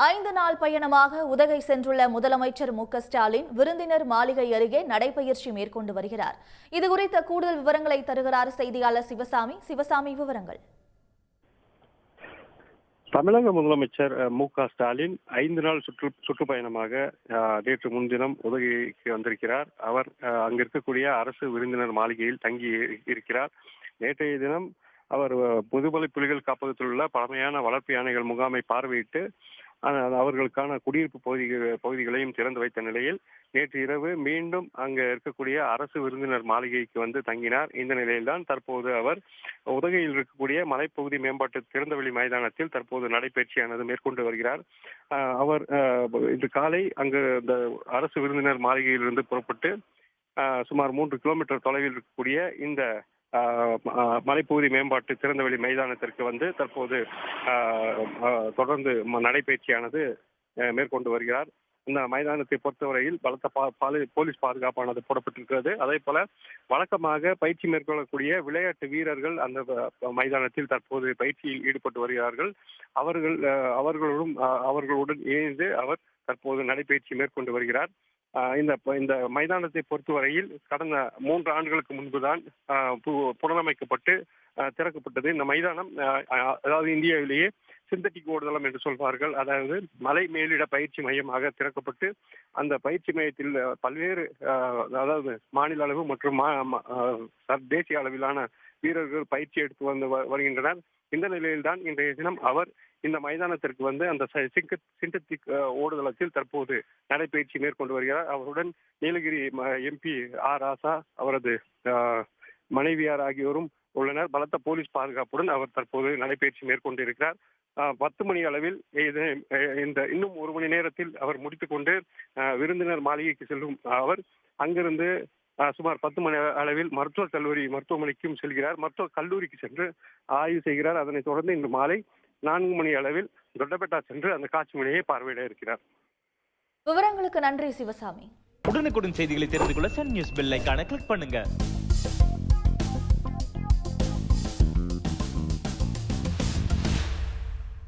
5 நாள் பயணமாக உதகை சென்றுள்ள முதலமைச்சர் மு.க.ஸ்டாலின் விருந்தினர் மாளிகை அருகே நடைபயிற்சி மேற்கொண்டு வருகிறார். இதுகுறித்த கூடுதல் விவரங்களை தருகிறார் செய்தியாளர் சிவசாமி. சிவசாமி, விவரங்கள். தமிழக முதலமைச்சர் மு.க.ஸ்டாலின் 5 நாள் சுற்றுப்பயணமாக நேற்று முன்தினம் உதகைக்கு வந்திருக்கிறார். அவர் அங்கு இருக்கக்கூடிய அரசு விருந்தினர் மாளிகையில் தங்கி இருக்கிறார். நேற்றைய தினம் அவர் முதுமலை புலிகள் காப்பகத்தில் உள்ள பழமையான வளர்ப்பு யானைகள் முகாமை பார்வையிட்டு அவர்களுக்கான குடியிருப்பு பகுதிகளையும் திறந்து வைத்த நிலையில் நேற்று இரவு மீண்டும் அங்கு இருக்கக்கூடிய அரசு விருந்தினர் மாளிகைக்கு வந்து தங்கினார். இந்த நிலையில்தான் தற்போது அவர் உதகையில் இருக்கக்கூடிய மலைப்பகுதி மேம்பாட்டு திறந்தவெளி மைதானத்தில் தற்போது நடைபயிற்சியானது மேற்கொண்டு வருகிறார். அவர் இன்று காலை அங்கு இந்த அரசு விருந்தினர் மாளிகையிலிருந்து புறப்பட்டு சுமார் 3 கிலோமீட்டர் தொலைவில் இருக்கக்கூடிய இந்த மலைப்பகுதி மேம்பாட்டு திறந்தவெளி மைதானத்திற்கு வந்து தற்போது தொடர்ந்து நடைபயிற்சியானது மேற்கொண்டு வருகிறார். இந்த மைதானத்தை பொறுத்தவரையில் பலத்த போலீஸ் பாதுகாப்பானது போடப்பட்டிருக்கிறது. அதே போல வழக்கமாக பயிற்சி மேற்கொள்ளக்கூடிய விளையாட்டு வீரர்கள் அந்த மைதானத்தில் தற்போது பயிற்சியில் ஈடுபட்டு வருகிறார்கள். அவர்களுடன் இணைந்து அவர் தற்போது நடைபயிற்சி மேற்கொண்டு வருகிறார். இந்த மைதானத்தை பொறுத்தவரையில் கடந்த 3 ஆண்டுகளுக்கு முன்புதான் புனரமைக்கப்பட்டு திறக்கப்பட்டது. இந்த மைதானம் அதாவது இந்தியாவிலேயே சிந்தட்டிக் ஓடுதளம் என்று சொல்வார்கள், அதாவது மலை மேலிட பயிற்சி மையமாக திறக்கப்பட்டு அந்த பயிற்சி மையத்தில் பல்வேறு அதாவது மாநில அளவு மற்றும் தேசிய அளவிலான வீரர்கள் பயிற்சி எடுத்து வருகின்றனர். இந்த நிலையில்தான் இன்றைய தினம் அவர் இந்த மைதானத்திற்கு வந்து அந்த சிந்தட்டிக் ஓடுதளத்தில் தற்போது நடைபயிற்சி மேற்கொண்டு வருகிறார். அவருடன் நீலகிரி MP ஆர். ராசா, அவரது மனைவியார் ஆகியோரும் உள்ளனர். பலத்த போலீஸ் பாதுகாப்புடன் அவர் தற்போது நடைபயிற்சி மேற்கொண்டு இருக்கிறார். 10 மணி அளவில் இன்னும் 1 மணி நேரத்தில் அவர் முடித்துக்கொண்டு விருந்தினர் மாளிகைக்கு செல்லும் அவர் அங்கிருந்து சுமார் 10 மணி அளவில் மருத்துவமனைக்கும் செல்கிறார். மருத்துவக் கல்லூரிக்கு சென்று ஆய்வு செய்கிறார். அதனைத் தொடர்ந்து இன்று மாலை 4 மணி அளவில் தொட்டபெட்டா சென்று அந்த காட்சி மொழியை பார்வையிட இருக்கிறார். விவரங்களுக்கு நன்றி சிவசாமி. உடனுக்குடன் செய்திகளை தெரிந்து கொள்ள சன் நியூஸ் பெல் ஐகானை கிளிக் பண்ணுங்க.